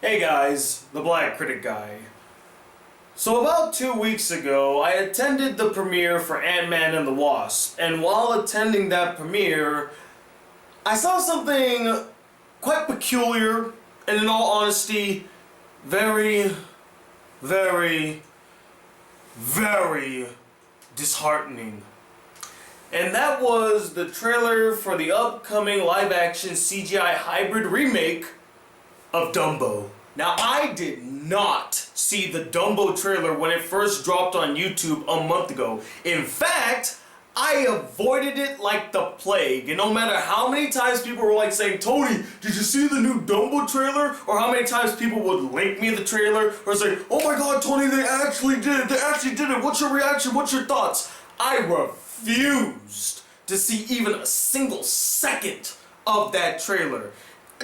Hey guys, the Black Critic Guy. So about 2 weeks ago, I attended the premiere for Ant-Man and the Wasp, and while attending that premiere, I saw something quite peculiar, and in all honesty, very, very, very disheartening. And that was the trailer for the upcoming live-action CGI hybrid remake of Dumbo. Now, I did not see the Dumbo trailer when it first dropped on YouTube a month ago. In fact, I avoided it like the plague. And no matter how many times people were like saying, Tony, did you see the new Dumbo trailer? Or how many times people would link me the trailer or say, oh my god, Tony, they actually did it. They actually did it. What's your reaction? What's your thoughts? I refused to see even a single second of that trailer.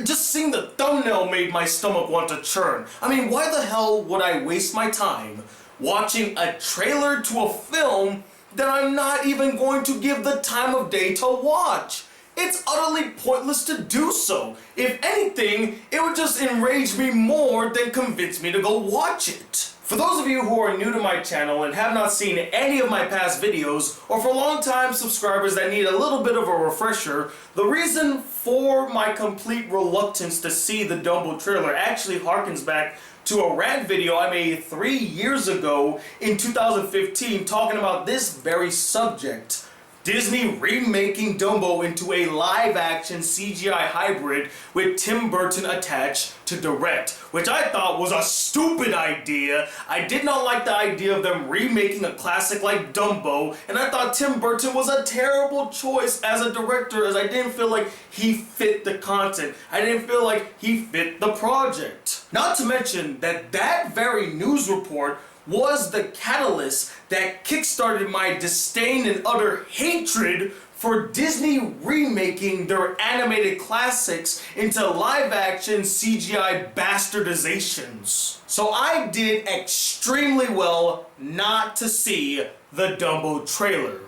Just seeing the thumbnail made my stomach want to churn. I mean, why the hell would I waste my time watching a trailer to a film that I'm not even going to give the time of day to watch? It's utterly pointless to do so. If anything, it would just enrage me more than convince me to go watch it. For those of you who are new to my channel and have not seen any of my past videos, or for long-time subscribers that need a little bit of a refresher, the reason for my complete reluctance to see the Dumbo trailer actually harkens back to a rant video I made 3 years ago in 2015 talking about this very subject. Disney remaking Dumbo into a live-action CGI hybrid with Tim Burton attached to direct, which I thought was a stupid idea. I did not like the idea of them remaking a classic like Dumbo, and I thought Tim Burton was a terrible choice as a director, as I didn't feel like he fit the content. I didn't feel like he fit the project. Not to mention that that very news report was the catalyst that kickstarted my disdain and utter hatred for Disney remaking their animated classics into live-action CGI bastardizations. So I did extremely well not to see the Dumbo trailer.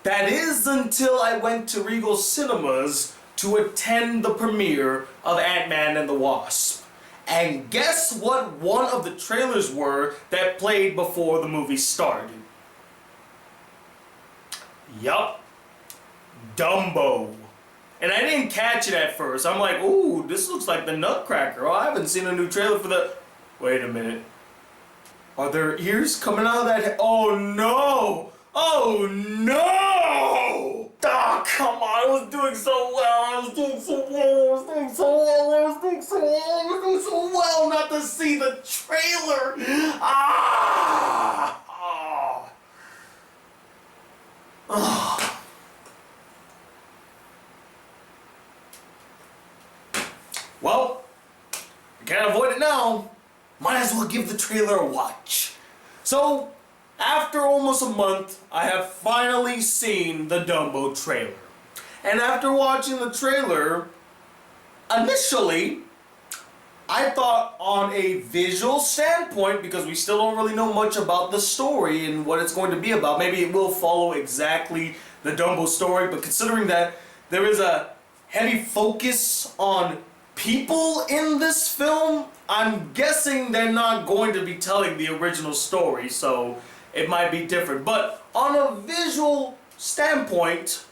That is until I went to Regal Cinemas to attend the premiere of Ant-Man and the Wasp. And guess what one of the trailers were that played before the movie started? Yup. Dumbo. And I didn't catch it at first. I'm like, ooh, this looks like the Nutcracker. Oh, I haven't seen a new trailer for the... Wait a minute. Are there ears coming out of that head? Oh no! Oh no! Oh, come on, I was doing so well, I was doing so well not to see the trailer. Well, I can't avoid it now. Might as well give the trailer a watch. So, after almost a month, I have finally seen the Dumbo trailer. And after watching the trailer, initially, I thought on a visual standpoint, because we still don't really know much about the story and what it's going to be about, maybe it will follow exactly the Dumbo story, but considering that there is a heavy focus on people in this film, I'm guessing they're not going to be telling the original story, so it might be different. But on a visual standpoint,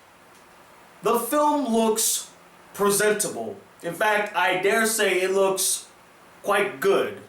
the film looks presentable. In fact, I dare say it looks quite good.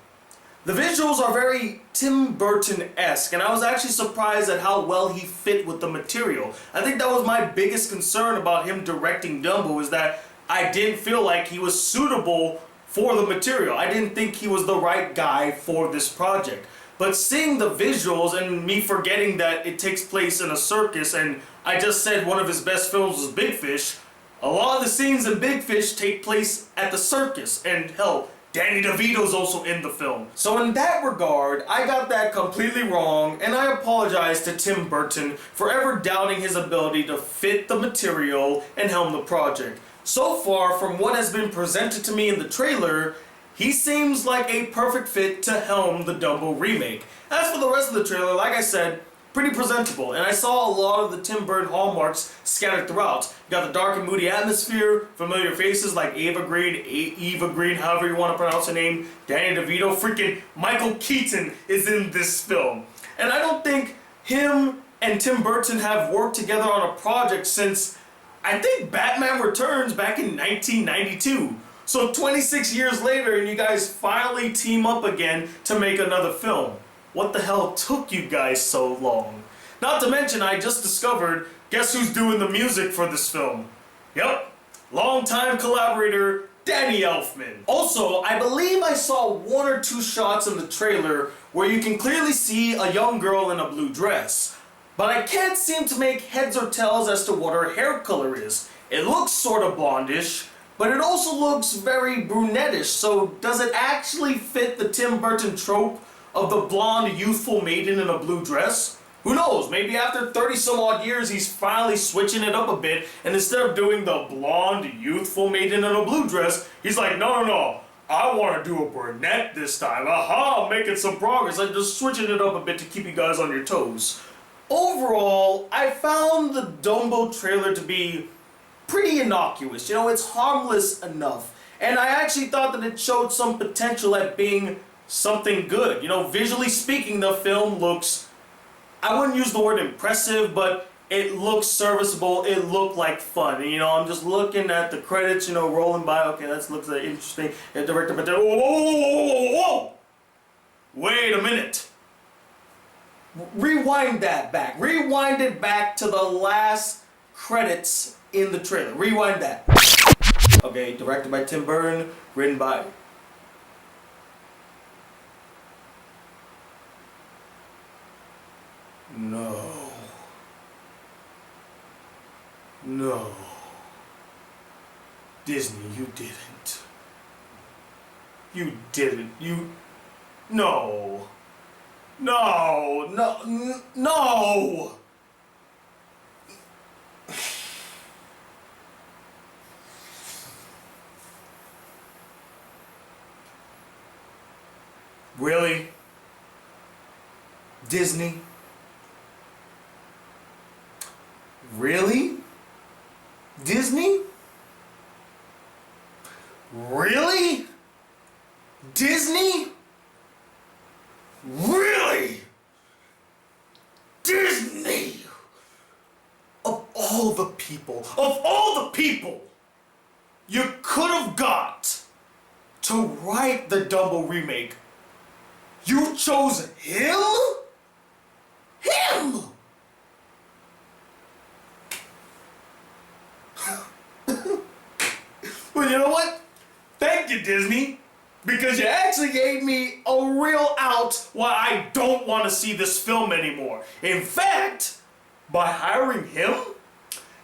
The visuals are very Tim Burton-esque, and I was actually surprised at how well he fit with the material. I think that was my biggest concern about him directing Dumbo, is that I didn't feel like he was suitable for the material. I didn't think he was the right guy for this project. But seeing the visuals and me forgetting that it takes place in a circus, and I just said one of his best films was Big Fish, a lot of the scenes in Big Fish take place at the circus, and hell, Danny DeVito's also in the film. So in that regard, I got that completely wrong, and I apologize to Tim Burton for ever doubting his ability to fit the material and helm the project. So far, from what has been presented to me in the trailer, he seems like a perfect fit to helm the Dumbo remake. As for the rest of the trailer, like I said, pretty presentable, and I saw a lot of the Tim Burton hallmarks scattered throughout. You got the dark and moody atmosphere, familiar faces like Eva Green, however you want to pronounce her name, Danny DeVito, freaking Michael Keaton is in this film. And I don't think him and Tim Burton have worked together on a project since, I think, Batman Returns back in 1992. So 26 years later, and you guys finally team up again to make another film. What the hell took you guys so long? Not to mention, I just discovered, guess who's doing the music for this film? Yep, longtime collaborator, Danny Elfman. Also, I believe I saw 1 or 2 shots in the trailer where you can clearly see a young girl in a blue dress. But I can't seem to make heads or tails as to what her hair color is. It looks sort of blondish, but it also looks very brunettish, so does it actually fit the Tim Burton trope of the blonde youthful maiden in a blue dress? Who knows, maybe after 30 some odd years he's finally switching it up a bit, and instead of doing the blonde youthful maiden in a blue dress, he's like, no, I want to do a brunette this time. Aha, I'm making some progress. I'm just switching it up a bit to keep you guys on your toes. Overall, I found the Dumbo trailer to be pretty innocuous. You know, it's harmless enough. And I actually thought that it showed some potential at being something good. You know, visually speaking, the film looks, I wouldn't use the word impressive, but it looks serviceable. It looked like fun. And, you know, I'm just looking at the credits, you know, rolling by. Okay, that looks interesting. And director, but whoa! Wait a minute. Rewind that back. Rewind it back to the last credits in the trailer. Rewind that. Okay, directed by Tim Burton, written by... No. Disney, you didn't. You didn't. No. Really? Disney? Really? Disney? Really? Disney? Really? Disney? Of all the people you could have got to write the Dumbo remake, you chose him? Well, you know what? Thank you, Disney. Because you actually gave me a real out why I don't want to see this film anymore. In fact, by hiring him,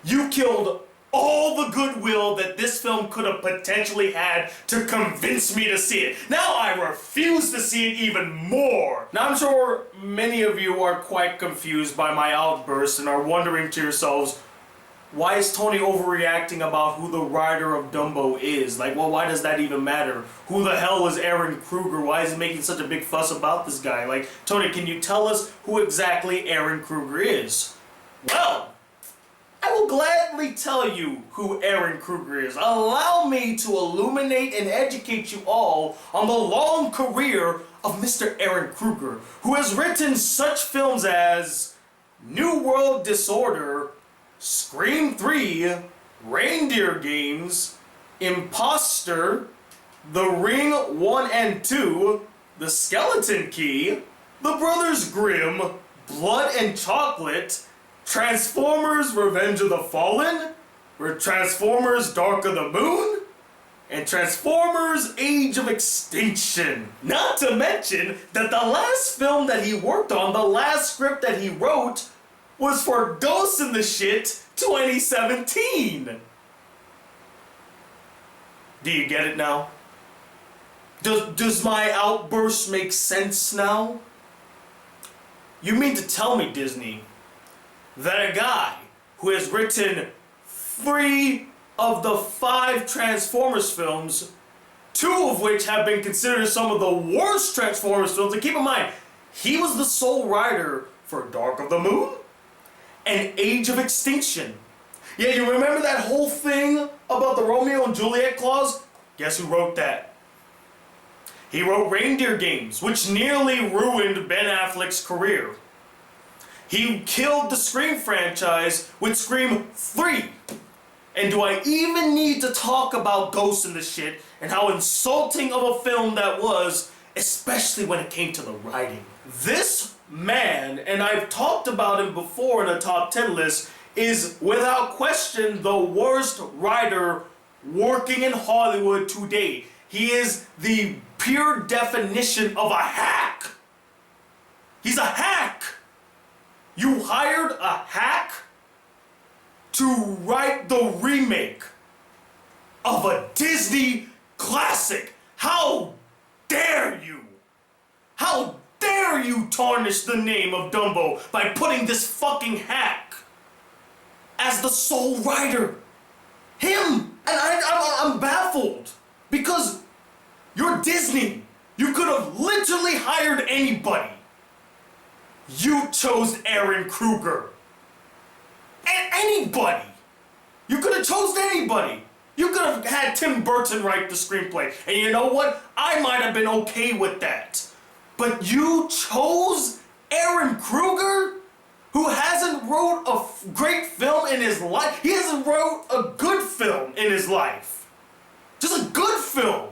you killed all the goodwill that this film could have potentially had to convince me to see it. Now I refuse to see it even more. Now I'm sure many of you are quite confused by my outburst and are wondering to yourselves, why is Tony overreacting about who the writer of Dumbo is? Like, well, why does that even matter? Who the hell is Ehren Kruger? Why is he making such a big fuss about this guy? Like, Tony, can you tell us who exactly Ehren Kruger is? Well, I will gladly tell you who Ehren Kruger is. Allow me to illuminate and educate you all on the long career of Mr. Ehren Kruger, who has written such films as New World Disorder, Scream 3, Reindeer Games, Imposter, The Ring 1 and 2, The Skeleton Key, The Brothers Grimm, Blood and Chocolate, Transformers Revenge of the Fallen, Transformers Dark of the Moon, and Transformers Age of Extinction. Not to mention that the last film that he worked on, the last script that he wrote, was for Ghost in the Shit 2017. Do you get it now? Does my outburst make sense now? You mean to tell me, Disney, that a guy who has written 3 of the 5 Transformers films, 2 of which have been considered some of the worst Transformers films, and keep in mind, he was the sole writer for Dark of the Moon and Age of Extinction. Yeah, you remember that whole thing about the Romeo and Juliet clause? Guess who wrote that? He wrote Reindeer Games, which nearly ruined Ben Affleck's career. He killed the Scream franchise with Scream 3. And do I even need to talk about Ghost in the shit and how insulting of a film that was, especially when it came to the writing? This man, and I've talked about him before in a top 10 list, is without question the worst writer working in Hollywood today. He is the pure definition of a hack. He's a hack. You hired a hack to write the remake of a Disney classic. How dare you? How dare you tarnish the name of Dumbo by putting this fucking hack as the sole writer? Him! And I'm baffled because you're Disney. You could have literally hired anybody. You chose Ehren Kruger. Anybody. You could have chosen anybody. You could have had Tim Burton write the screenplay. And you know what? I might have been okay with that. But you chose Ehren Kruger, who hasn't wrote a great film in his life. He hasn't wrote a good film in his life. Just a good film.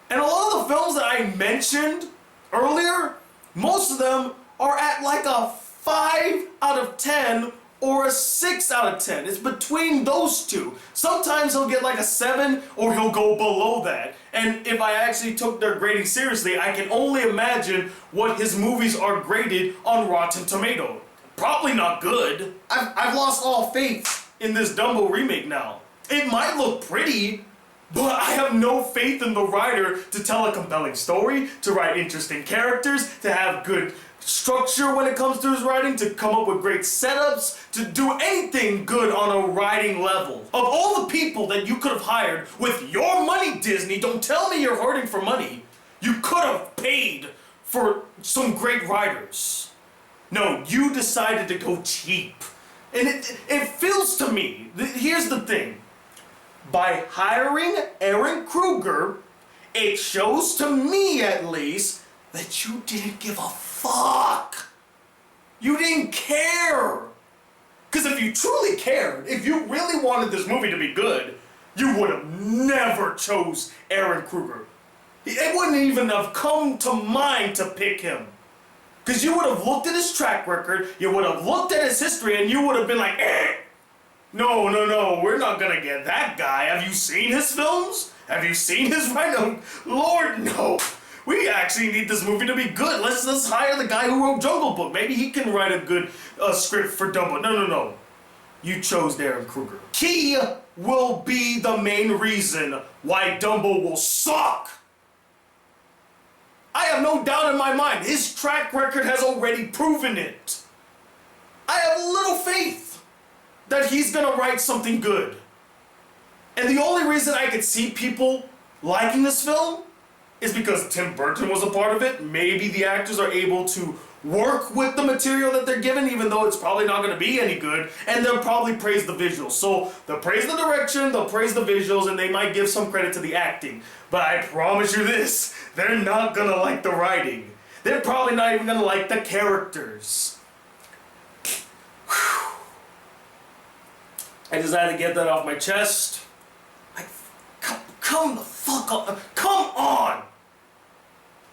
And a lot of the films that I mentioned earlier, most of them are at like a 5 out of 10 or a 6 out of 10. It's between those two. Sometimes he'll get like a 7 or he'll go below that. And if I actually took their grading seriously, I can only imagine what his movies are graded on Rotten Tomatoes. Probably not good. I've lost all faith in this Dumbo remake now. It might look pretty, but I have no faith in the writer to tell a compelling story, to write interesting characters, to have good structure when it comes to his writing, to come up with great setups, to do anything good on a writing level. Of all the people that you could have hired with your money, Disney, don't tell me you're hurting for money. You could have paid for some great writers. No, you decided to go cheap. And it feels to me, here's the thing. By hiring Ehren Kruger, it shows to me at least that you didn't give a fuck. You didn't care. Because if you truly cared, if you really wanted this movie to be good, you would have never chose Ehren Kruger. It wouldn't even have come to mind to pick him. Because you would have looked at his track record, you would have looked at his history, and you would have been like, no, we're not gonna get that guy. Have you seen his films? Have you seen his writing? Lord, no. We actually need this movie to be good. Let's hire the guy who wrote Jungle Book. Maybe he can write a good script for Dumbo. No. You chose Ehren Kruger. He will be the main reason why Dumbo will suck. I have no doubt in my mind. His track record has already proven it. I have little faith that he's gonna write something good. And the only reason I could see people liking this film is because Tim Burton was a part of it. Maybe the actors are able to work with the material that they're given, even though it's probably not going to be any good, and they'll probably praise the visuals. So they'll praise the direction, they'll praise the visuals, and they might give some credit to the acting. But I promise you this, they're not going to like the writing. They're probably not even going to like the characters. Whew. I just had to get that off my chest. Come the fuck on. Come on.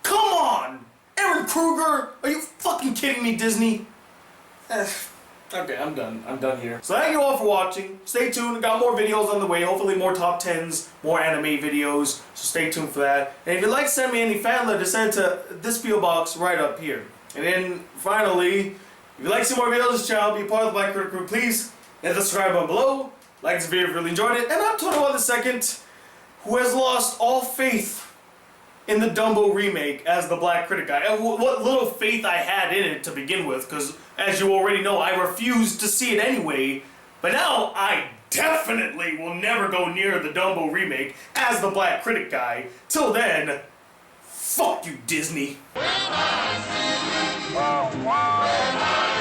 Come on. Ehren Kruger. Are you fucking kidding me, Disney? Okay, I'm done. I'm done here. So thank you all for watching. Stay tuned. Got more videos on the way. Hopefully more top 10s, more anime videos. So stay tuned for that. And if you'd like to send me any fan letter, send it to this PO box right up here. And then finally, if you'd like to see more videos on this channel, be a part of the Black Critic Crew, please hit the subscribe button below. Like this video if you really enjoyed it. And I'm 21 who has lost all faith in the Dumbo remake as the Black Critic Guy. And what little faith I had in it to begin with, because as you already know, I refused to see it anyway. But now I definitely will never go near the Dumbo remake as the Black Critic Guy. Till then, Fuck you, Disney. When I